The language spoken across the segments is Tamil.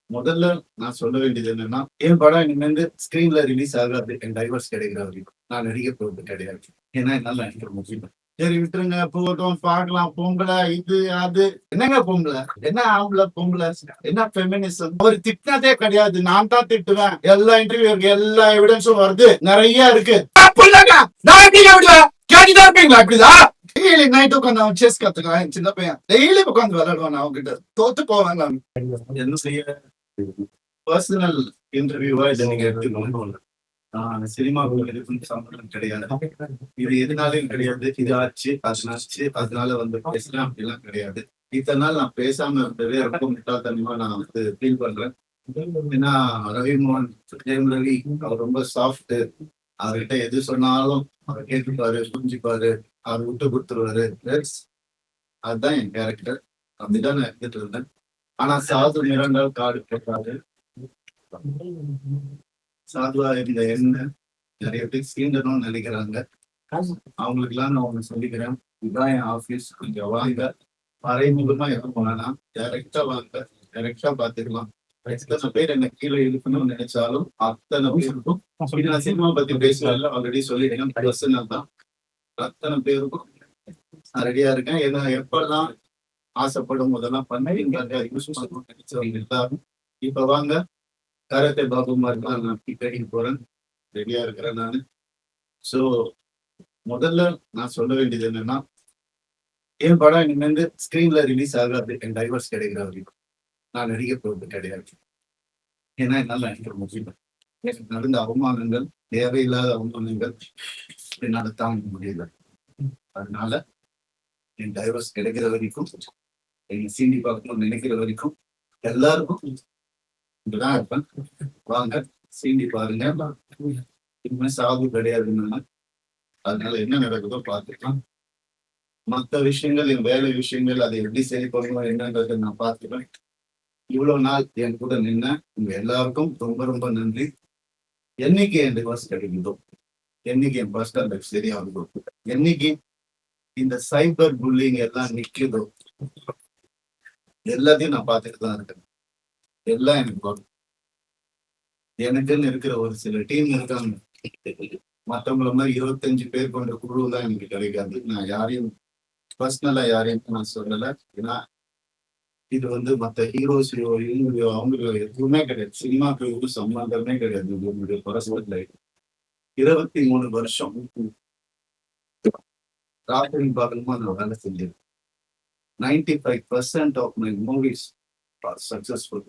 முதல்ல நான் சொல்ல வேண்டியது என்னன்னா, என் படம் இனிமேந்து ஸ்கிரீன்ல ரிலீஸ் ஆகாது. என் டைவர்ஸ் கிடைக்கிற வரைக்கும். நான் நடிக்க போறது கிடையாது. ஏன்னா, என்னால நடிக்க முடியல. சரி விட்டுருங்க, போகட்டும், பார்க்கலாம். பொம்பளை, இது, அது. என்னங்க பொம்பளை? என்ன ஆம்பளை, பொம்பளை? என்ன ஃபெமினிசம்? அவர் திட்டினதே கிடையாது. நான் தான் திட்டுவேன். எல்லா இன்டர்வியூ இருக்கு, எல்லா எவிடன்ஸும் வருது. நிறைய இருக்கு. புள்ளங்க, நான் எப்படிங்க விடுவேன்? கேட்டுதான் இருப்பீங்களா இப்படிதான்? டெய்லி நைட் உட்காந்து அவன் செஸ் கத்துக்கலாம். சின்ன பையன் டெய்லி உட்காந்து விளையாடுவான். அவங்க கிட்ட தோத்து போவேன் நான். என்ன செய்ய? பர்சனல் இன்டர்வியூவா இதை நீங்க எடுத்துக்கணும். சினிமாவுக்கு எதுக்கும் சம்பளம் கிடையாது. இது எதுனாலும் கிடையாது. இது ஆச்சு, அது ஆச்சு, அதனால வந்து பேசுறேன் அப்படிலாம் கிடையாது. இத்தனை நாள் நான் பேசாம இருந்ததே ரொம்ப முட்டாள்தனமா நான் வந்து ஃபீல் பண்றேன். ஏன்னா ரவிமோகன், ஜெயம் ரவி அவர் ரொம்ப சாஃப்ட். அவர்கிட்ட எது சொன்னாலும் அவர் கேட்டுப்பாரு, புரிஞ்சுப்பாரு, அவர் விட்டு கொடுத்துருவாரு. அதுதான் என் கேரக்டர். அப்படிதான் நான் எடுத்துட்டு இருந்தேன். ஆனா சாது நிறங்கள் காடு போட்டாரு. சாதுவா இருந்த என்ன நிறைய பேர் சீண்டணும்னு நினைக்கிறாங்க. அவங்களுக்கு எல்லாம் நான் ஒண்ணு சொல்லிக்கிறேன். இதுதான் என் ஆபீஸ். இங்க வாங்க, மறைமுகமா எதுவும் வேணாம், டைரக்டா வாங்க, டைரக்டா பாத்துக்கலாம். எத்தனை பேர் என்ன கீழே இருக்கணும்னு நினைச்சாலும் அத்தனை பேருக்கும் இது நான் சினிமா பத்தி பேசுறதுல ஆல்ரெடி சொல்லிட்டேன். பர்சனல் தான். அத்தனை பேருக்கும் நான் ரெடியா இருக்கேன். ஏன்னா எப்பெல்லாம் ஆசைப்படும் போதெல்லாம் பண்ணி நினைச்சவங்க எல்லாரும் இப்ப வாங்க. கராத்தே பாபுமார் தான் நான் ட்ரைனிங் போறேன். ரெடியா இருக்கிறேன் நானு. சோ முதல்ல நான் சொல்ல வேண்டியது என்னன்னா, என் படம் இனிமேந்து ஸ்கிரீன்ல ரிலீஸ் ஆகாது. என் டைவர்ஸ் கிடைக்கிற வரைக்கும். நான் நடிக்க போறது கிடையாது. ஏன்னா என்னால நடிக்க முடியல. எனக்கு நடந்த அவமானங்கள், தேவையில்லாத அவமானங்கள் என்னால தாங்க முடியல. அதனால என் டைவர்ஸ் கிடைக்கிற வரைக்கும், என் சீண்டி பார்க்கணும்னு நினைக்கிற வரைக்கும் எல்லாருக்கும் இப்படிதான் இருப்பேன். வாங்க, சீண்டி பாருங்க. இனிமே சாவு கிடையாதுன்னு. அதனால என்ன நடக்குதோ பார்த்துக்கலாம். மற்ற விஷயங்கள், என் வேலை விஷயங்கள், அதை எப்படி சரி பண்ணணும் என்னன்றதை நான் பார்த்துப்பேன். இவ்வளவு நாள் என் கூட நின்ன உங்க எல்லாருக்கும் ரொம்ப ரொம்ப நன்றி. என்னைக்கு என் டிவோர்ஸ் கிடைக்குதோ, என்னைக்கு என் பர்சனல் லைஃப் சரியாகுதோ, என்னைக்கு இந்த சைபர் புல்லிங் எல்லாம் நிக்குதோ, எல்லாத்தையும் நான் பார்த்துட்டு தான் இருக்கேன். எல்லாம் எனக்கு வரும். எனக்குன்னு இருக்கிற ஒரு சில டீம் இருக்காங்க. மற்றவங்கள மாதிரி 25 பேர் கொண்ட குழு தான் எனக்கு கிடைக்காது. நான் யாரையும் பர்சனலா யாரையும் நான் சொல்லல. ஏன்னா இது வந்து மற்ற ஹீரோஸையோ இவங்களையோ அவங்களோ எதுவுமே கிடையாது. சினிமாக்கு ஒரு சம்பந்தமே கிடையாது. என்னுடைய பர்சனல் லைஃப் 23 வருஷம் ராத்திரி பாகமா நான் வேலை செஞ்சேன். 95% of my movies are successful.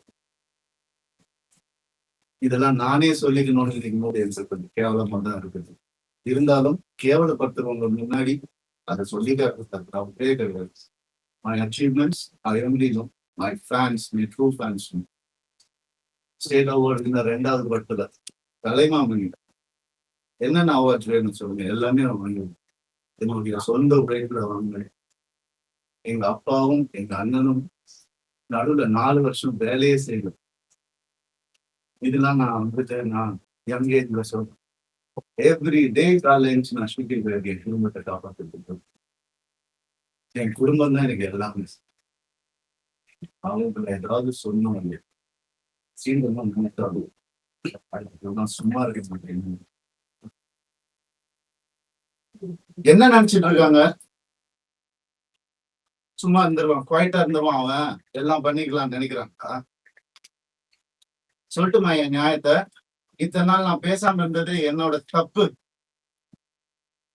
இதெல்லாம் நானே சொல்லிக்கணும்னு நினைக்கும் போது எனக்கு கொஞ்சம் கேவலமா தான் இருக்குது. இருந்தாலும் கேவலப்படுத்துறவங்க முன்னாடி அதை சொல்லிக்காட்டே கிடையாது. My achievements, I only know my fans, my true fans. State award இந்த 2வது படத்துல கலைமாமணி என்னென்ன அவார்ட்ஸ் வேணும்னு சொல்லுங்க, எல்லாமே நான் வாங்குவேன். என்னுடைய சொந்த உழைப்புல வாங்கினேன். எங்க அப்பாவும் எங்க அண்ணனும் நடுவுல 4 வருஷம் வேலையே செய்யணும். இதெல்லாம் நான் வந்துட்டு நான் யங் ஏஜ்ல சொல்றேன். எவ்ரி டே காலேஜ் நான் ஷூட்டிங் போயிருக்கேன். குடும்பத்தை காப்பாற்றுறதுக்கு என் குடும்பம் தான் எனக்கு எல்லாமே. அவங்கள ஏதாவது சொன்னோம் இல்லையா, சீண்டெல்லாம் நினைக்காது. நான் சும்மா இருக்க மாட்டேன். என்ன நினைச்சிட்டு இருக்காங்க? சும்மா இருந்துருவான், குவைட்டா இருந்தவன் அவன் எல்லாம் பண்ணிக்கலாம்னு நினைக்கிறாங்க. சொல்லட்டுமா என் நியாயத்தை? இத்தனை நாள் நான் பேசாம இருந்தது என்னோட தப்பு.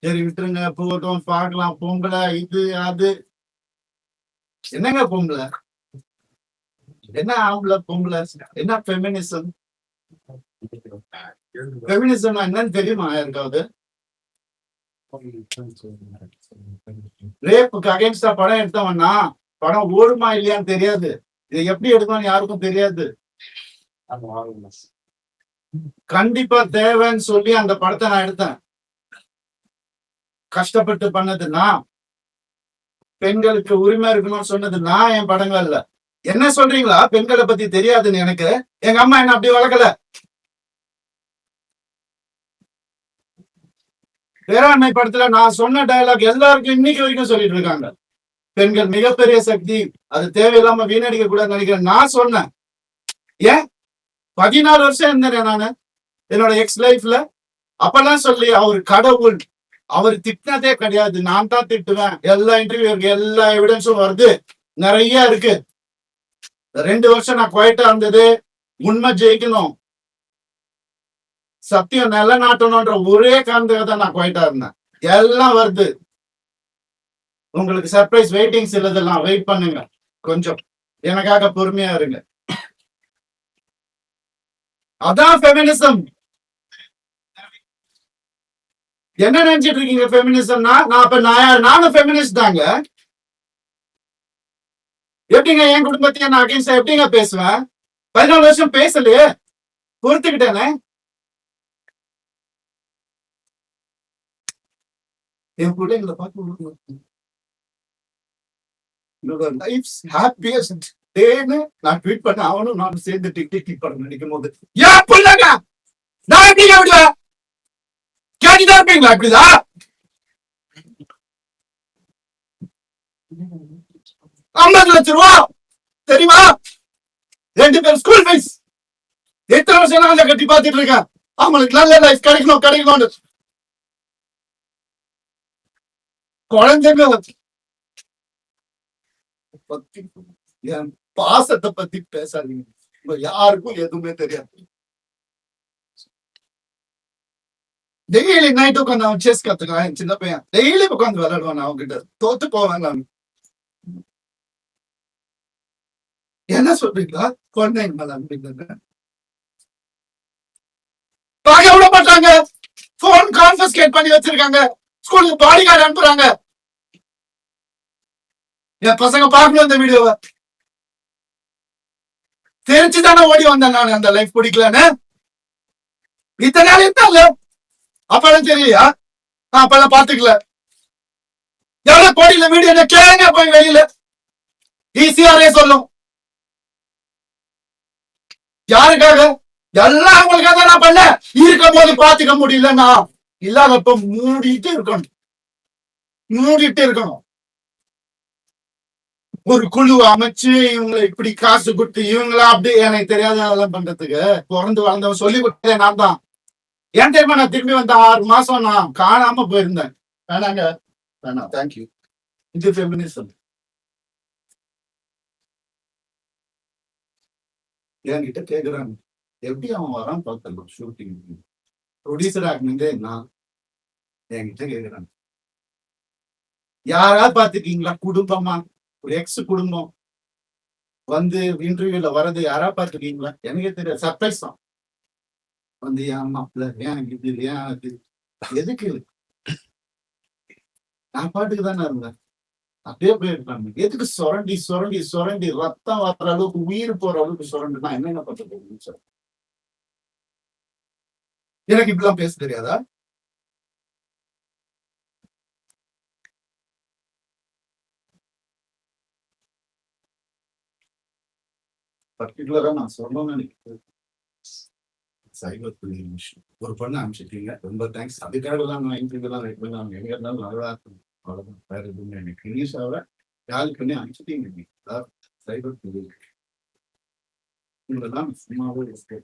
சரி விட்டுருங்க, போகட்டும், பார்க்கலாம். பொம்பளை, இது, அது. என்னங்க பொம்பளை? என்ன ஆம்பளை, பொம்பளை? என்ன ஃபெமினிசம்? ஃபெமினிசம் என்னன்னு தெரியுமா யாருக்காவது? ரேப்புக்கு அகைன்ஸ்டா படம் எடுத்தவன்னா படம் ஓடுமா இல்லையான்னு தெரியாது. இதை எப்படி எடுக்கணும்னு யாருக்கும் தெரியாது. கண்டிப்பா தேவைன்னு சொல்லி அந்த படத்தை நான் எடுத்தேன். கஷ்டப்பட்டு பண்ணதுன்னா, பெண்களுக்கு உரிமை இருக்கணும்னு சொன்னதுன்னா என் படங்கள்ல. என்ன சொல்றீங்களா? பெண்களை பத்தி தெரியாதுன்னு எனக்கு? எங்க அம்மா என்ன அப்படி வளர்க்கல. பேராண்மை படத்துல நான் சொன்ன டயலாக் எல்லாருக்கும் இன்னைக்கு வரைக்கும் சொல்லிட்டு இருக்காங்க. பெண்கள் மிகப்பெரிய சக்தி, அது தேவையில்லாம வீணடிக்க கூடாதுன்னு நினைக்கிறேன். நான் சொன்னேன். ஏன் 14 வருஷம் இருந்தேன் நானு என்னோட எக்ஸ் லைஃப்ல. அப்பெல்லாம் சொல்லி அவர் கடவுள், அவர் திட்டினதே கிடையாது, நான் தான் திட்டுவேன். எல்லா இன்டர்வியூ இருக்கு, எல்லா எவிடன்ஸும் வருது, நிறைய இருக்கு. 2 வருஷம் நான் குவைட்டா இருந்தது உண்மை ஜெயிக்கணும், சத்தியம் நிலநாட்டணும்ன்ற ஒரே காரணத்துக்காக தான் நான் குவைட்டா இருந்தேன். எல்லாம் வருது. உங்களுக்கு சர்ப்ரைஸ் வெயிட்டிங்ஸ் இல்லதெல்லாம் வெயிட் பண்ணுங்க, கொஞ்சம் எனக்காக பொறுமையா இருங்க. அதான் ஃபெமினிசம். என்ன நினைச்சிட்டு இருக்கீங்க ஃபெமினிசம்னா? நானும் ஃபெமினிஸ்ட் தாங்க. எப்படிங்க என் குடும்பத்தையும் நான் அகைன்ஸ்டா எப்படிங்க பேசுவேன்? 14 வருஷம் பேசலையே, பொறுத்துக்கிட்டேனே. என் பிள்ளைங்களை பார்த்து ஹாப்பியஸ்ட் டேன்னு நான் ட்வீட் பண்ண, அவனும் நானும் சேர்ந்து டிக் படம் நடிக்கும் போது ஏன் பிள்ளைங்க நான் எப்படிங்க விடுவேன்? கேட்டுதான் இருப்பீங்களா? இப்படிதான் 50 லட்சம் ரூபா தெரியுமா? 2 பேர் ஸ்கூல் ஃபீஸ். எத்தனை வருஷம் நான் கட்டி பார்த்துட்டு இருக்கேன். அவங்களுக்கு நல்ல லைஃப் கிடைக்கணும்னு. குழந்தைங்க பத்தி, என் பாசத்தை பத்தி பேசாதீங்க. யாருக்கும் எதுவுமே தெரியாது. டெய்லி நைட் உட்காந்து அவன் செஸ் கத்துக்கான். சின்ன பையன் டெய்லி உட்காந்து விளையாடுவான். அவங்க கிட்ட தோத்து போவேன் நான். என்ன சொல்றீங்களா? குழந்தைங்க மேல அனுப்பிங்க பார்க்க விட மாட்டாங்க. போன் கான்ஃபிஸ்கேட் பண்ணி வச்சிருக்காங்க. ஸ்கூலுக்கு பாடி கார்டு அனுப்புறாங்க. என் பசங்க பார்க்கணும் இந்த வீடியோவை. தெரிஞ்சுதானே ஓடி வந்தேன் நான். அந்த லைஃப் பிடிக்கலன்னு இத்தனை நாள் இருந்தால அப்பெல்லாம் தெரியலையா? அப்பெல்லாம் பாத்துக்கல. எவ்வளவு கோடியில வீடியோ கேளுங்க போய் வெளியில. ஈஸியாரே சொல்லும். யாருக்காக? எல்லாம் அவங்களுக்காக தான் நான் பண்ண. இருக்கும் போது பாத்துக்க முடியலன்னா இல்லாதப்ப மூடிட்டு இருக்கணும். ஒரு குழு அமைச்சு இவங்களை இப்படி காசு கொடுத்து இவங்களா அப்படி எனக்கு தெரியாத அதெல்லாம் பண்றதுக்கு பிறந்து வளர்ந்தவன் சொல்லி கொடுத்தேன் நான் தான். ஏன் தெரியுமா? நான் திரும்பி வந்த 6 மாசம் நான் காணாம போயிருந்தேன். வேணாங்க, வேணாம், தேங்க்யூ. இது ஃபெமினிசம். என்கிட்ட கேக்குறாங்க எப்படி அவன் வரான் பார்த்தலாம் ஷூட்டிங். ப்ரொடியூசர் ஆகினதே நான். என்கிட்ட கேக்குறாங்க யாராவது பாத்துக்கீங்களா குடும்பமா? ஒரு எக்ஸ் குடும்பம் வந்து இன்டர்வியூல வர்றது யாரா பாத்துக்கீங்களா? எனக்கே தெரியாது. சர்ப்ரைஸ் தான். வந்து ஏன் மாப்பிள்ள, ஏன் இது, ஏன் அது, எதுக்கு? நான் பாட்டுக்கு தானே இருந்தேன். அப்படியே போயிருக்காங்க. எதுக்கு சுரண்டி ரத்தம் வர்ற அளவுக்கு, உயிர் போற அளவுக்கு சுரண்டு நான் என்னென்ன பண்றது சார்? எனக்கு இப்படிலாம் பேச தெரியாதா? பர்டிகுலரா நான் சொல்லணும்னு நினைக்கிறேன். சைபர் புல்லிங் விஷயம். ஒரு பொண்ணு அனுப்பிச்சிட்டீங்க, ரொம்ப தேங்க்ஸ். அதுக்காக தான் நான் இன்டர்வியூலாம் வெயிட் பண்ணி அவங்க எங்க இருந்தாலும் நல்லா இருக்கும். அவ்வளவுதான், வேற எதுவுமே எனக்கு இங்கிலீஷாவை யாரு பண்ணி அனுப்பிச்சிட்டீங்க. சைபர் புல்லிங் உங்களெல்லாம் சும்மாவே இருக்கு.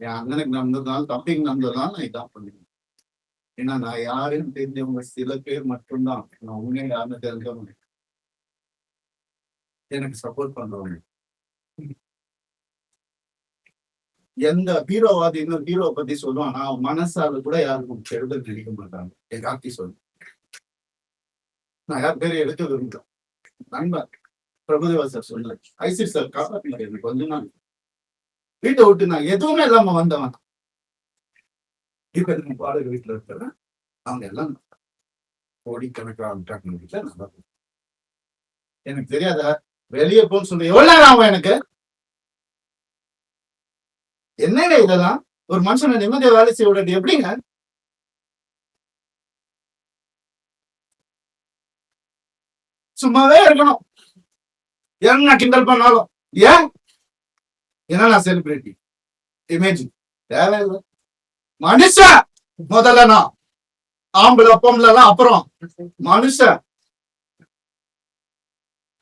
என் அண்ணனுக்கு நடந்ததுனால, தம்பிக்கு நடந்ததுனால நான் இதான் பண்ணுவேன். ஏன்னா நான் யாருன்னு தெரிஞ்சவங்க சில பேர் மட்டும்தான். நான் உண்மையை யாருன்னு தெரிஞ்சவங்க எனக்கு சப்போர்ட் பண்றவங்க. எந்த ஹீரோவாதி இன்னொரு ஹீரோவை பத்தி சொல்லுவான், நான் மனசால கூட யாருக்கும் கெடுதல் நினைக்க மாட்டாங்க. என் கார்த்தி சொல்லு, நான் யார் பேரை எடுக்க விரும்புகிறேன். நண்பர் பிரபுதேவா சார் சொன்ன ஐசி சார் காப்பாற்றினார். எனக்கு கொஞ்ச நாள் வீட்டை விட்டு நான் எதுவுமே இல்லாம வந்தவன். இப்ப எனக்கு பாடகர் வீட்டுல இருக்கிறேன். அவங்க எல்லாம் கோடிக்கணக்கான வீட்டுல நல்லா எனக்கு தெரியாதா? வெளியே போன்னு சொல்லி எவ்வளவு நேரம் ஆகும் எனக்கு? என்னங்க இதெல்லாம்? ஒரு மனுஷனை நிம்மதியா வேலை செய்ய விடாது எப்படிங்க? சும்மாவே இருக்கணும். என்ன கிண்டல் பண்ணாலும் ஏன்? ஏன்னா நான் செலிபிரிட்டி இமேஜ் தேவையில்லை. மனுஷன் முதல்ல, நான் ஆம்பளை பொம்பளை அப்புறம் மனுஷன்.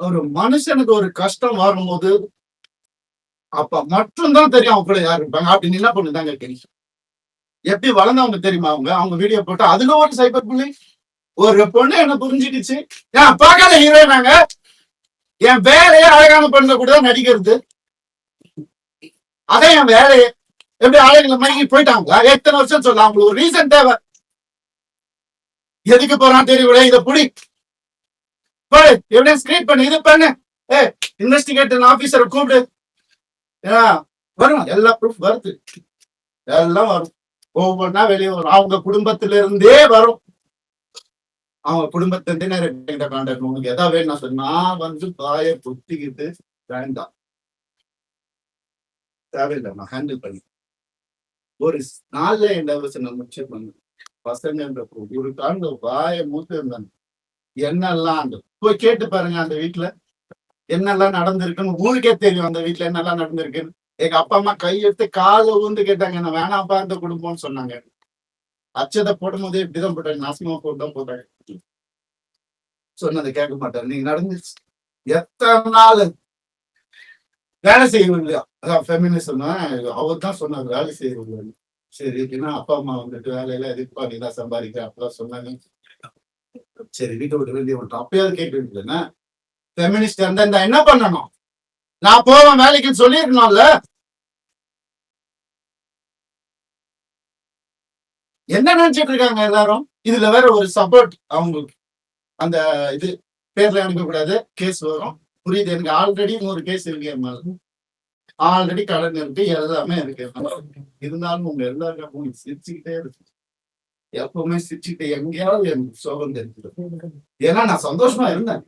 ஒரு மனுஷனுக்கு ஒரு கஷ்டம் வரும்போது அப்ப மட்டும்தான் தெரியும் அவங்க கூட யாரு இருப்பாங்க. அப்படின்னு என்ன பண்ணுதாங்க தெரியும். எப்படி வளர்ந்தவங்க தெரியுமா அவங்க? அவங்க வீடியோ போட்டு அதுல ஒரு சைபர் புல்லிங். ஒரு பொண்ணு என்ன புரிஞ்சுக்கிச்சு, ஏன் பார்க்காத ஹீரோயினாங்க, என் வேலையே அழகான பொண்ணு கூட தான் நடிக்கிறது, அதான் என் வேலையே. எப்படி ஆளுங்களை மயங்கி போயிட்டாங்களா? எத்தனை வருஷம் சொல்ல அவங்களுக்கு ஒரு ரீசன் தேவை. எதுக்கு போறான் தெரியல, இதை புடி எவிடன்ஸ் கிரியேட் பண்ணு, இது பண்ணு, இன்வெஸ்டிகேட்டர் ஆபீசரை கூப்பிடு, வரும் எல்லா ப்ரூஃப் வருது, எல்லாம் வரும். ஒவ்வொன்னா வெளியே வரும். அவங்க குடும்பத்தில இருந்தே வரும். அவங்க குடும்பத்திலிருந்தே நிறைய கான்டாக்ட். உங்களுக்கு எதாவது வேணும் சொன்னா வந்து பாய குத்திக்கிட்டு வேண்டாம், தேவையில்லை, நான் ஹேண்டில் பண்ணி ஒரு நாள்ல என்ன நான் முடிச்சு பண்ணு. பசங்க ஒரு காண்ட வாய மூத்து இருந்தாங்க. என்னெல்லாம் போய் கேட்டு பாருங்க அந்த வீட்டுல என்னெல்லாம் நடந்திருக்குன்னு. ஊருக்கே தெரியும் அந்த வீட்டுல என்னெல்லாம் நடந்திருக்குன்னு. எங்க அப்பா அம்மா கையெடுத்து கால ஊந்து கேட்டாங்க, என்ன வேணாப்பா அந்த குடும்பம்னு சொன்னாங்க. அச்சதை போடும் போதே இப்படிதான் போட்டாங்க, நாசமா போட்டுதான் போட்டாங்க. சொன்னதை கேட்க மாட்டாரு. நீங்க நடந்துச்சு எத்தனை நாள் வேலை செய்யவில்லையா? அதான் ஃபெமினிசம். அவர் தான் சொன்னார் வேலை செய்யறது. சரி, ஏன்னா அப்பா அம்மா வந்துட்டு வேலையில எதுக்குப்பா நீ தான் சம்பாதிக்கிற அப்பெல்லாம் சொன்னாங்க. சரி, வீட்டை விட்டு வெளியே விட்டோம். அப்பயாவது கேட்டு ஃபெமினிஸ்ட் இருந்தா என்ன பண்ணணும்? நான் போவேன் வேலைக்கு சொல்லிருக்கணும்ல. என்ன நினைச்சிட்டு இருக்காங்க எல்லாரும்? இதுல வேற ஒரு சப்போர்ட் அவங்களுக்கு. அந்த இது பேர்ல அனுப்பக்கூடாது, கேஸ் வரும். புரியுது எனக்கு. ஆல்ரெடி ஒரு கேஸ் இருக்கு, ஆல்ரெடி கடன் இருக்கு, எல்லாமே இருக்கு. இருந்தாலும் உங்க எல்லாருக்கும் சிரிச்சுக்கிட்டே இருக்கு. எப்பவுமே சிரிச்சுக்கிட்டே எங்கேயாவது எனக்கு சோகம் தெரிஞ்சிடும். ஏன்னா நான் சந்தோஷமா இருந்தேன்,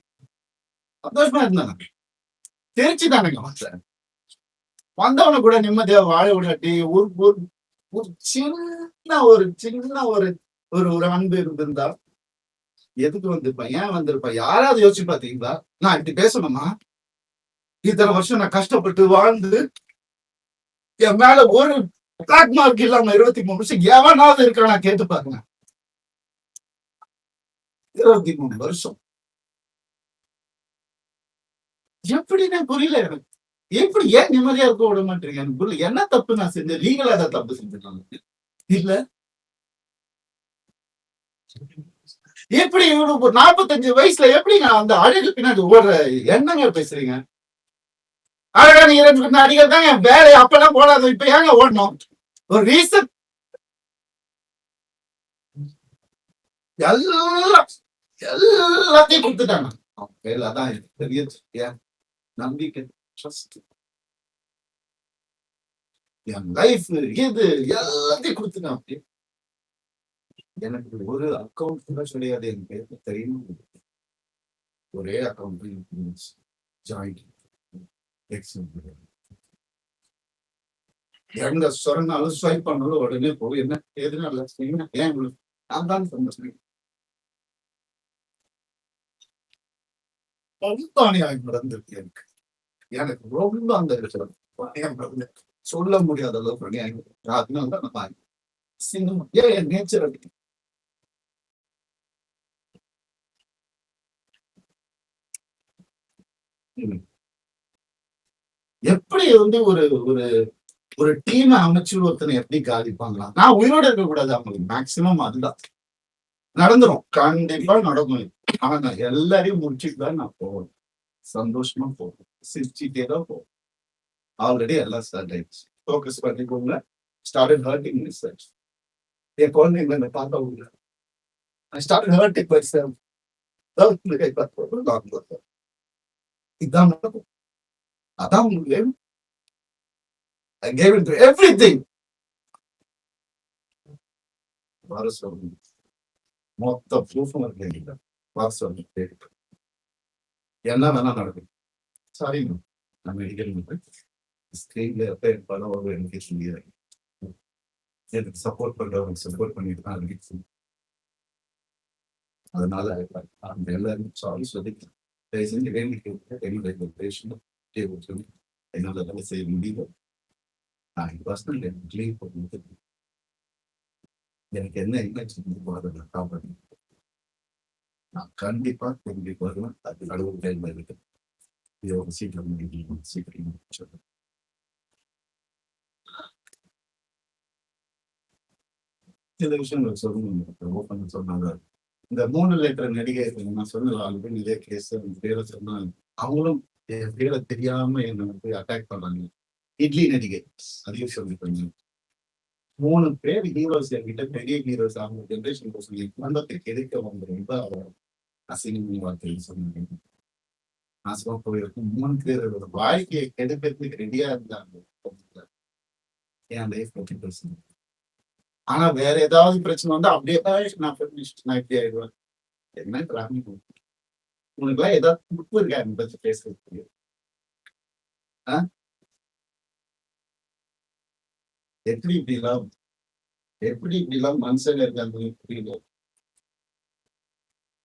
தெரிச்சு தானேங்க வந்தேன். வந்தவனை கூட நிம்மதியா வாழ விடாட்டி ஒரு சின்ன ஒரு அன்பு இருந்திருந்தா எதுக்கு வந்திருப்பேன், ஏன் வந்திருப்பேன்? யாராவது யோசிச்சு பாத்தீங்களா? நான் இப்படி பேசணுமா? இத்தனை வருஷம் நான் கஷ்டப்பட்டு வாழ்ந்து என் மேல ஒரு பிளாக் மார்க் இல்லாம 23 வருஷம் எவனாவது இருக்கா? நான் கேட்டு பாருங்க. 23 வருஷம் எப்படின்னு புரியல எனக்கு. எப்படி ஏன் நிம்மதியா இருக்க விட மாட்டீங்க? எனக்கு புரியல. என்ன தப்பு நான் செஞ்சேன்? லீகலா ஏதாவது தப்பு செஞ்சுட்டாங்க இல்ல? எப்படி இவனுக்கு 45 வயசுல எப்படி நான் அந்த அழகு பின்னாடி ஓடுற என்னங்க பேசுறீங்க? அழகான இரண்டு அடிகள் தான் என் வேலை. அப்பெல்லாம் போடாது, இப்ப ஏங்க ஓடணும்? ஒரு ரீசன். எல்லாத்தையும் கொடுத்துட்டாங்க. அதான் பெரிய நம்பிக்கை, ட்ரஸ்ட், என் லைஃப் இது எல்லாத்தையும் கொடுத்துட்டாங்க. எனக்கு ஒரு அக்கௌண்ட் கூட கிடையாது, என் பேருக்கு தெரியும். ஒரே அக்கௌண்ட் ஜாயிண்ட் எங்க சொன்னாலும் ஸ்வைப் பண்ணாலும் உடனே போய் என்ன எதுனால ஏன் நான் தான் சொன்னேன். நடந்திருக்கு எனக்கு. எனக்கு ரொம்ப அந்த சொல்ல முடியாத அளவுக்கு அதனால தான் சினிமா ஏன் நேச்சர் அப்படி. எப்படி வந்து ஒரு ஒரு ஒரு டீம் அமைச்சு ஒருத்தனை எப்படி காதிப்பாங்களா? நான் உயிரோட இருக்க கூடாது அவங்களுக்கு. மேக்சிமம் அதுதான் நடந்துரும், கண்டிப்பா நடக்கும். ஆனா நான் எல்லாரையும் முடிச்சுட்டு தான் நான் போவேன். சந்தோஷமா போவேன், சிரிச்சுட்டே தான் போவேன். ஆல்ரெடி எல்லாம் ஸ்டார்ட் ஆயிடுச்சு. ஃபோக்கஸ் பண்ணிக்கோங்க. Started hurting research. என் குழந்தைங்களை பார்த்தா உள்ள I started hurting myself. இதான் நடக்கும். அதான் உங்களுக்கு I gave into everything. வர சொல்லு. மொத்த ப்ரூஃபும் இருக்கு. வர சொல்லு. என்ன வேணா நடக்கும். சாரிங்க, நான் மெடிக்கல் ஸ்கிரீன்ல எப்ப படம் வரும் எனக்கு தெரியாது. எனக்கு சப்போர்ட் பண்றவங்க சப்போர்ட் பண்ணிட்டு தான் இருக்கு. அதனால அந்த எல்லாரும் சாரி சொல்லிக்கிறேன். செஞ்சு வேண்டிக்கு என்னுடைய பேஷண்ட் என்னால வேலை செய்ய முடியல. நான் பர்சனல் லீவ் போட்டு எனக்கு என்ன என்ன காப்பாற்றி நான் கண்டிப்பா திரும்பி வருவேன். அது கடவுள் கையில் இருக்கு. இது ஒரு சீக்கிரம் சீக்கிரம் சில விஷயங்கள் சொல்லணும் ஓப்பன் சொன்னாங்க. இந்த 3 லிட்டர் நடிகை நான் சொன்னது ஆல்ரெடி இதே கேஸ் பேரை சொன்னாங்க. அவங்களும் என் பேரை தெரியாம என்ன வந்து அட்டாக் பண்றாங்க. இட்லி நடிகை அதையும் சொல்லி 3 பேர் ஹீரோஸ் என்கிட்ட பெரிய ஹீரோஸ் அவங்க ஜென்ரேஷன் சொல்லி குடும்பத்தை கெடுக்க வந்து ரொம்ப அசிங்கமான வார்த்தைகள் சொன்னாங்க. நாசமா போயிருக்கும் 3 பேரோட வாழ்க்கையை கெடுக்கிறதுக்கு ரெடியா இருந்தாங்க. என் லைஃப் பத்தி பேசுங்க. ஆனா வேற ஏதாவது பிரச்சனை வந்து அப்படியே நான் நான் இப்படி ஆயிடுவேன். என்ன பிராமி உனக்கு எல்லாம் ஏதாவது துப்பு இருக்கா என்னை பத்தி பேசுறதுக்கு? எப்படி இப்படிலாம் மனுஷங்க இருக்காங்க புரியல.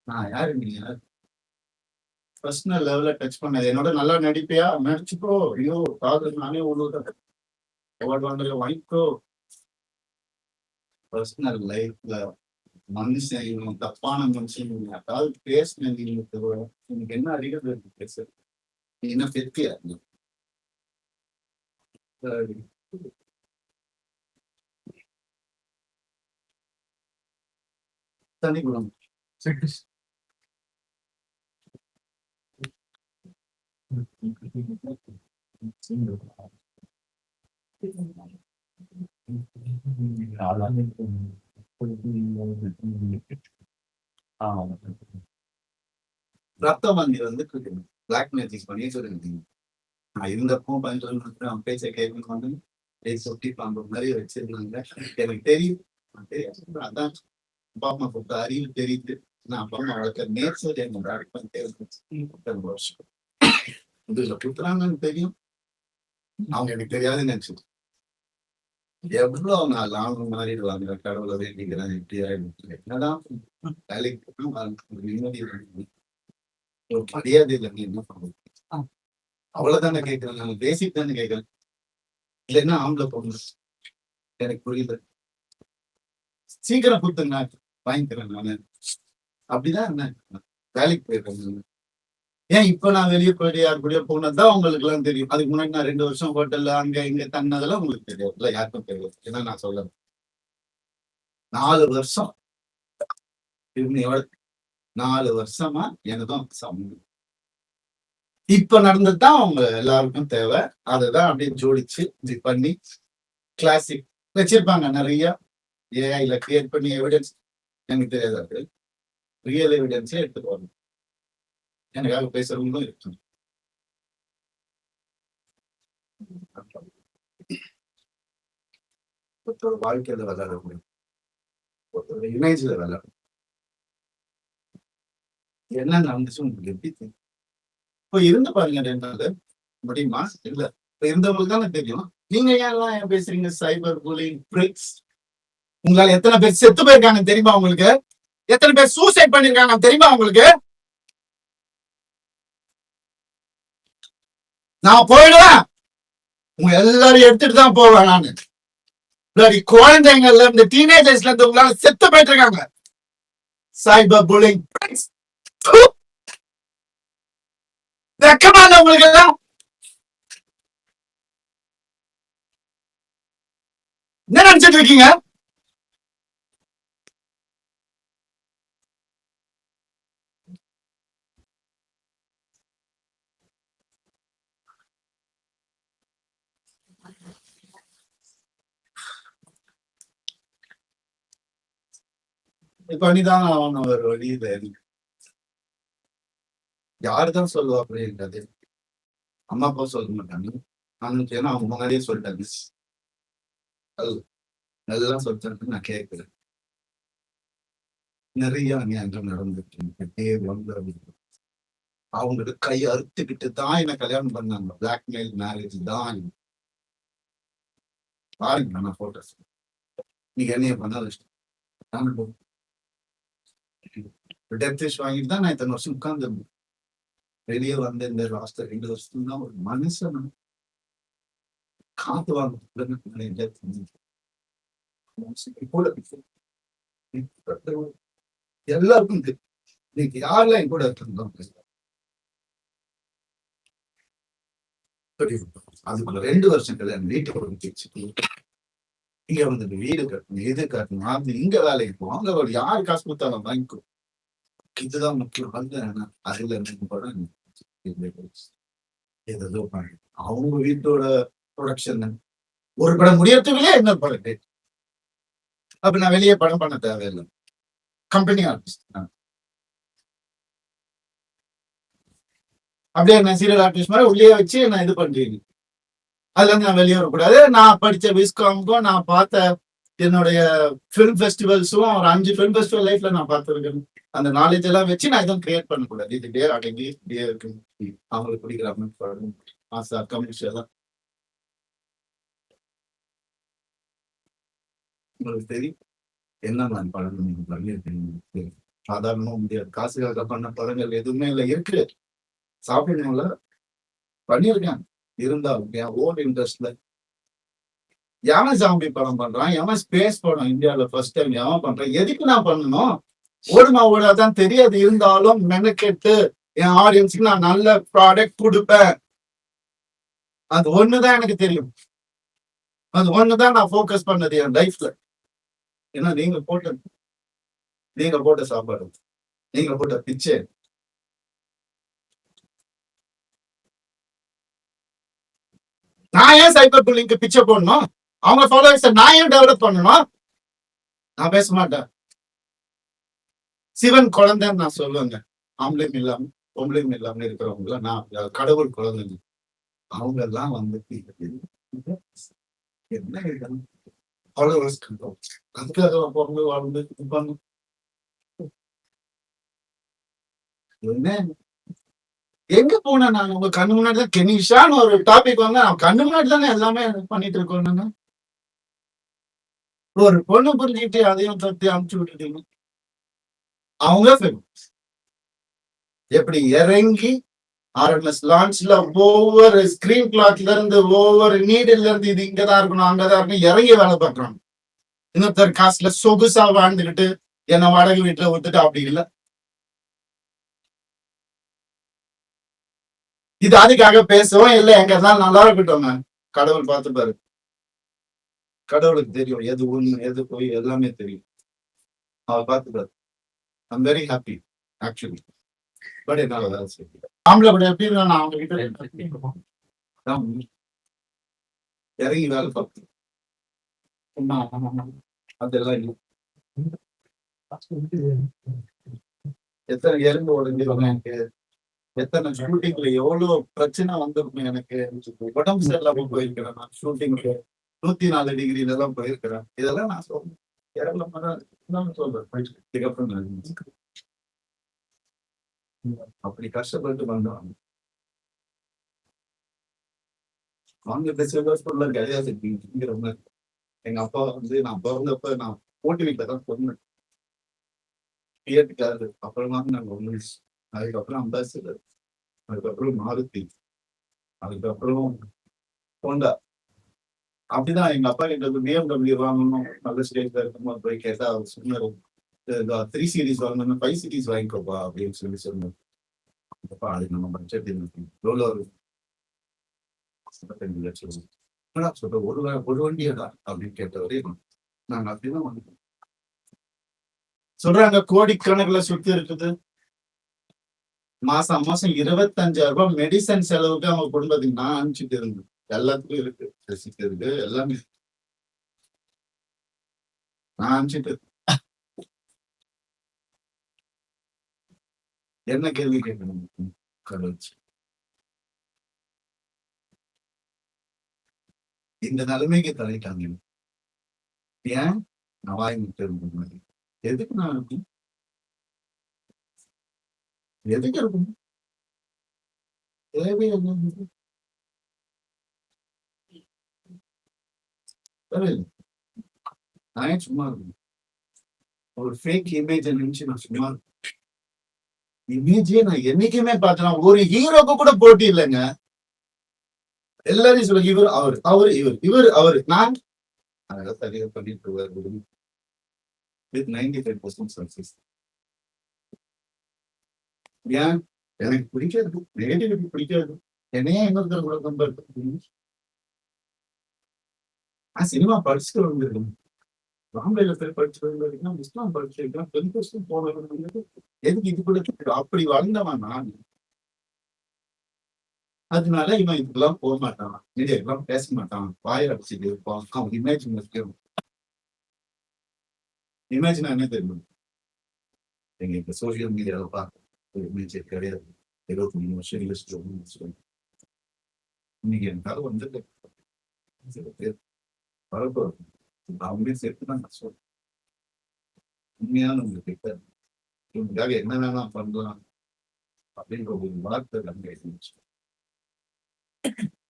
நான் யாரு நீங்க பர்சனல் லெவல்ல டச் பண்ணது என்னோட நல்லா நடிப்பியா நடிச்சுக்கோ. ஐயோ காதல் நானே ஒண்ணு அவார்டு வாங்குற வாங்கிக்கோ. பர்சனல் லைஃப்ல மனுஷன் இவங்க தப்பான மனுஷன் யாராவது பேசின எனக்கு என்ன அறிகிறது இருக்கு பேச நீ என்ன பெத்தியா தனி குணம் ரத்த வங்கி வந்து பிளாக் மேஜிக் பண்ணி சொல்லிருந்தீங்க. நான் இருந்தப்போ பதினஞ்சு அவன் பேச்சை கேட்கணும் வந்து சொட்டி பாம்பு மாதிரி வச்சிருந்தாங்க. எனக்கு தெரியும் அதான் அப்பா அம்மா கொடுத்த அறிவு தெரியுது. நான் அப்பா அம்மா வளர்க்க நேச்சர் என்னோட வருஷம் இதுல குத்துறாங்கன்னு தெரியும். அவங்க எனக்கு தெரியாதுன்னு நினைச்சது. எவ்வளவு நாள் அவங்க மாறிடுவாங்க. கடவுளை வேண்டிக்கிறேன் எப்படி ஆயிடுச்சு என்னதான் வேலைக்கு நிம்மதி ஒரு மரியாதை இல்லை. நீ என்ன பண்ணுறது அவ்வளவுதானே கேட்கிறேன். நான் பேசிக் தானே கேட்கிறேன். இல்லைன்னா ஆம்பளை போகணும். எனக்கு புரியல. சீக்கிரம் கொடுத்துங்க வாங்கிக்கிறேன் நானு. அப்படிதான் என்ன வேலைக்கு போயிருக்கேன். ஏன் இப்ப நான் வெளியே போயிட்டு யாரு கூடயோ போனதுதான் உங்களுக்கு எல்லாம் தெரியும். அதுக்கு முன்னாடி நான் 2 வருஷம் ஹோட்டல்ல அங்க இங்க தன்னதெல்லாம் உங்களுக்கு தெரியும். இல்ல யாருக்கும் தெரியாது. ஏன்னா நான் சொல்ல 4 வருஷம் 4 வருஷமா எனக்கும் சமம். இப்ப நடந்ததுதான் அவங்க எல்லாருக்கும் தேவை. அதுதான் அப்படியே ஜோடிச்சு இப்படி பண்ணி கிளாசிக் வச்சிருப்பாங்க நிறைய ஏஐல கிரியேட் பண்ணி எவிடன்ஸ். எனக்கு தெரியாது ரியல் எவிடன்ஸே எடுத்துட்டு வரணும். எனக்காக பேசுறவங்களும் இருக்கு. ஒருத்தரோட வாழ்க்கையில விளையாட முடியும். ஒருத்தரோட இமேஜ்ல விளையாட என்ன நடந்துச்சு உங்களுக்கு எப்படி தெரியும்? இப்போ இருந்து பாருங்க 2 நாள் முடியுமா? இல்ல இப்ப இருந்தவங்களுக்கு தானே தெரியும். நீங்க ஏன் பேசுறீங்க? சைபர் புல்லிங் பிரிக்ஸ். உங்களால எத்தனை பேர் செத்து போயிருக்காங்க தெரியுமா உங்களுக்கு? எத்தனை பேர் சூசைட் பண்ணிருக்காங்க தெரியுமா உங்களுக்கு? நான் போயிடுவேன். உங்க எல்லாரும் எடுத்துட்டு தான் போவேன் நானு. குழந்தைங்கள்ல இருந்து டீனேஜர்ஸ்ல இருந்து உங்களால செத்து போயிட்டு இருக்காங்க. சைபர் புல்லிங் வெக்கமா இல்ல உங்களுக்கு எல்லாம்? என்ன நினைச்சிட்டு இருக்கீங்க? பண்ணிதான் அவன் ஒரு வழியில யாருதான் சொல்லுவா அப்படின்றது. அம்மா அப்பா சொல்ல மாட்டாங்க. ஏன்னா அவங்க முன்னாடியே சொல்லிட்டாங்க. நல்லா சொல்லிட்டு நான் கேட்கிறேன். நிறைய அநியாயங்கள் நடந்துட்டு அவங்களுக்கு கை அறுத்துக்கிட்டு தான் என்ன கல்யாணம் பண்ணாங்க. பிளாக்மெயில் மேரேஜ் தான். பாருங்க நான் போட்டோஸ். நீங்க என்னைய பண்ணாத டெப்டிஷ் வாங்கிட்டு தான் நான் இத்தனை வருஷம் உட்கார்ந்து வெளியே வந்து இந்த லாஸ்ட் 2 வருஷம் தான் ஒரு மனுஷன் காத்து வாங்க எல்லாருக்கும் இன்னைக்கு யாரெல்லாம் என் கூட இருந்தோம் அதுக்குள்ள 2 வருஷம் கல்யாணம் வீட்டுக்கு இங்க வந்துட்டு வீடு கட்டணும், எது கட்டணும், அது இங்க வேலைக்கு போகும், அங்க ஒரு யாரு காசு கொடுத்தாலும் வாங்கிக்கும். இதுதான் முக்கியம். வந்து அதுல இருந்து படம் ஏதோ பண்ணு. அவங்க வீட்டோட ப்ரொடக்ஷன் ஒரு படம் முடியறதுக்குள்ளே இன்னொரு படம் டேட். அப்ப நான் வெளியே படம் பண்ண தேவையில்லை. கம்பெனி ஆர்டிஸ்ட் அப்படியே நான் சீரியல் ஆர்டிஸ்ட் மாதிரி உள்ளே வச்சு நான் இது பண்றீங்க. அதுல இருந்து நான் வெளியே வரக்கூடாது. நான் படிச்ச விஸ்காமுக்கும் நான் பார்த்த என்னுடைய ஃபிலிம் ஃபெஸ்டிவல்ஸும் ஒரு 5 ஃபிலிம் ஃபெஸ்டிவல் லைஃப்ல நான் பார்த்துருக்கேன். அந்த நாலேஜ் எல்லாம் வச்சு நான் எதுவும் கிரியேட் பண்ணக்கூடாது. இது டே அடங்கி இப்படியே இருக்கு. அவங்களுக்கு பிடிக்கிற மாதிரி மாசா கம்யூனிஸ்ட் உங்களுக்கு தெரியும் என்ன நான் படம் நீங்க பண்ணியிருக்கீங்க. சாதாரணமா முடியாது. காசுக்காக பண்ண படங்கள் எதுவுமே இல்லை. இருக்கு, சாப்பிடணும்ல, பண்ணியிருக்கேன். இருந்தாலும் என் ஓன் இன்ட்ரெஸ்ட்ல எவன் ஜாம்பி படம் பண்றான், எவன் ஸ்பேஸ் படம் இந்தியாவில ஃபர்ஸ்ட் டைம் எவன் பண்றான், எதுக்கு நான் பண்ணணும்? ஓடுமா ஓடாதான் தெரியாது. இருந்தாலும் மெனக்கெட்டு என் ஆடியன்ஸுக்கு நான் நல்ல ப்ராடக்ட் கொடுப்பேன். அது ஒண்ணுதான் எனக்கு தெரியும். அது ஒண்ணுதான் நான் ஃபோக்கஸ் பண்ணது என் லைஃப்ல. ஏன்னா நீங்க போட்ட சாப்பாடு, நீங்க போட்ட பிச்சை, நான் ஏன் சைபர் புல்லிங்க்கு பிச்சை போடணும்? அவங்க ஃபாலோவர்ஸை நான் ஏன் டெவலப் பண்ணணும்? நான் பேச மாட்டேன். சிவன் குழந்தைன்னு நான் சொல்லுவேங்க. ஆம்பளையும் இல்லாம பொம்பளையும் இல்லாம இருக்கிறவங்க நான் கடவுள் குழந்தைங்க. அவங்க எல்லாம் வந்து என்ன ஃபாலோவர்ஸ் அதுக்காக பிறந்து வாழ்ந்து இருப்பாங்க. என்ன எங்க போனேன் நான்? உங்க கண்ணு முன்னாடி தான் கெனிஷான்னு ஒரு டாபிக் வந்து கண்ணு முன்னாடி தானே எல்லாமே பண்ணிட்டு இருக்கோம். ஒரு பொண்ணு புரிஞ்சுக்கிட்டு அதையும் தட்டி அமுச்சு விட்டுட்டீங்க. அவங்க எப்படி இறங்கி ஆர்எம்எஸ் லான்ச்ல ஒவ்வொரு ஸ்கிரீன் கிளாத்ல இருந்து ஒவ்வொரு நீடில இருந்து இது இங்கதான் இருக்கணும் அங்கதான் இருக்கணும் இறங்கி வேலை பார்க்கறாங்க. இன்னொருத்தர் காசுல சொகுசா வாழ்ந்துகிட்டு என்ன வாடகை வீட்டுல விட்டுட்டு அப்படி இல்லை. இது அதுக்காக பேசவும் இல்லை. எங்க இருந்தாலும் நல்லா இருக்கட்டும். கடவுள் பார்த்துப்பாரு. கடவுளுக்கு தெரியும் எது உண்மை எது போய் எல்லாமே தெரியும். அவர் பார்த்துப்பாரு. I'm very happy actually. But என்னால வேலை செய்ய ஆம்பளை கூட எப்படி நான் அவங்க கிட்ட இறங்கி வேலை பார்த்து அதெல்லாம் இல்லை. எத்தனை எறும்பு உடஞ்சிருவாங்க எனக்கு, எத்தனை ஷூட்டிங்ல எவ்வளவு பிரச்சனை வந்திருக்கும் எனக்கு. உடம்பு சரியில்லாம போயிருக்கிறேன் நான் ஷூட்டிங்க்கு 104 டிகிரில எல்லாம் போயிருக்கிறேன். இதெல்லாம் நான் சொல்றேன். அப்படி கஷ்டப்பட்டு வந்தோம். அவங்க கிடையாது. எங்க அப்பா வந்து நான் பிறந்தப்ப நான் போட்டி வீட்டுல தான் சொன்னேன். தியேட்டருக்காரு. அப்புறம் தான் நாங்க ஒண்ணு. அதுக்கப்புறம் அம்பாசிடர், அதுக்கப்புறம் மாருதி, அதுக்கப்புறம் ஹோண்டா. அப்படிதான் எங்க அப்பா கிட்ட BMW வாங்கணும் நல்ல ஸ்டேஜ்ல இருக்கும்போது போய் கேட்டா அவர் சொன்னாரு 3 சீரீஸ் வாங்கணும் 5 சீரீஸ் வாங்கிக்கோப்பா அப்படின்னு சொன்னாரு. அப்பா அதுக்கு நம்ம பட்ஜெட் எவ்வளோ 55 லட்சம் சொல்ற ஒரு வண்டியடா அப்படின்னு கேட்டவரே நாங்க அப்படிதான் வந்துட்டோம். சொல்றாங்க கோடிக்கணக்கில் சுத்தி இருக்குது. மாசம் 25,000 ரூபாய் மெடிசன் செலவுக்கு அவங்க குடும்பத்துக்கு நான் அனுப்பிச்சுட்டு இருந்தேன். எல்லாத்துக்கும் இருக்கு, ரெசிப்ட் இருக்கு, எல்லாமே நான் அனுப்பிச்சுட்டு. என்ன கேள்வி கேட்கணும்? கடவுச்சு இந்த நிலைமைக்கு தள்ளிட்டாங்க. ஏன் நான் வாய் முட்டு இருந்த எதுக்கு நான் இருக்கும்? எதுக்கு இருக்கும்? தேவையில்லை. நான் ஏன் சும்மா இருக்கணும்? ஒரு ஃபேக் இமேஜ் நினைச்சு நான் சும்மா இமேஜே நான் என்னைக்குமே பார்த்தேன். ஒரு ஹீரோக்கு கூட போட்டி இல்லைங்க. எல்லாரையும் சொல்லுங்க இவர் அவர் அவரு இவர் இவர் அவரு நான் அதெல்லாம் சரியா பண்ணிட்டு இருக்காரு. 95% சக்சஸ். ஏன் எனக்கு பிடிக்காது, நெகட்டிவிட்டி பிடிக்காது. என்னையே இன்னொருத்தர் கூட கம்பேர் நான் சினிமா படிச்சுட்டு வந்திருக்கேன். பாம்பேல போய் படிச்சுட்டு வந்திருக்கேன். இஸ்லாம் படிச்சிருக்கேன். பெருந்தோஸ்தும் போனது. எதுக்கு இது கூட அப்படி வளர்ந்தவன் நான். அதனால இவன் இதுக்கெல்லாம் போக மாட்டான். மீடியாக்கெல்லாம் பேச மாட்டான். வாயில அடிச்சுட்டு இருப்பான். அவன் இமேஜின் முக்கியம். இமேஜினா என்ன தெரியும்? எங்க இப்ப சோசியல் மீடியாவை பார்க்க ஒரு இமேஜ் கிடையாது. 23 வருஷம் யோசிச்சு இன்னைக்கு என் கதை வந்துட்டு சில பேர் வரப்போம். அவங்களே சேர்த்து தான் நான் சொல்றேன். உண்மையான உங்க கிட்ட இவங்களுக்காக என்ன வேணா பண்ணலாம் அப்படின்ற ஒரு வார்த்தை அங்கே இருந்துச்சு.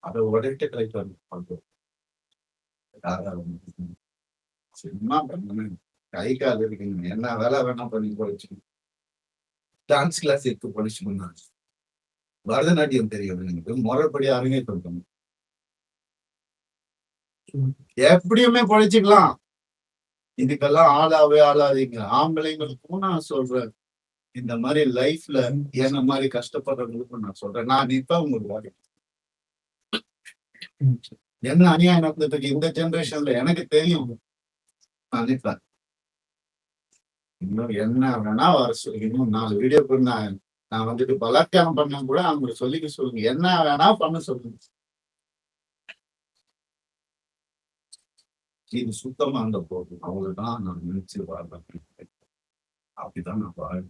அதை உடைக்க ட்ரை பண்றோம். சும்மா பண்ணணும். கை கால் இருக்குங்க. என்ன வேலை வேணா பண்ணி படிச்சுக்கணும். டான்ஸ் கிளாஸ் எடுத்து படிச்சுக்கணும். பரதநாட்டியம் தெரியும் எனக்கு. முறைப்படி அரங்கேற்றம் எப்படியுமே படிச்சுக்கலாம். இதுக்கெல்லாம் ஆளாவே ஆளாதீங்க. ஆம்பளைங்களுக்கும் நான் சொல்றேன். இந்த மாதிரி லைஃப்ல என்ன மாதிரி கஷ்டப்படுறவங்களுக்கும் நான் சொல்றேன். நான் இப்ப உங்களுக்கு என்ன அநியாயம் நடந்துட்டு இருக்கு இந்த ஜெனரேஷன்ல எனக்கு தெரியும். நான் நினைப்பேன் இன்னும் என்ன வேணா வர சொல்லி இன்னும் 4 வீடியோ நான் வந்துட்டு பலாத்காரம் பண்ண கூட அவங்களுக்கு சொல்லிக்க சொல்லுங்க. என்ன வேணா பண்ண சொல்லுங்க. இது சுத்தமா அந்த போதும். அவங்கதான் நான் நினைச்சு வாழ்றேன். அப்படிதான் நான் வாழ்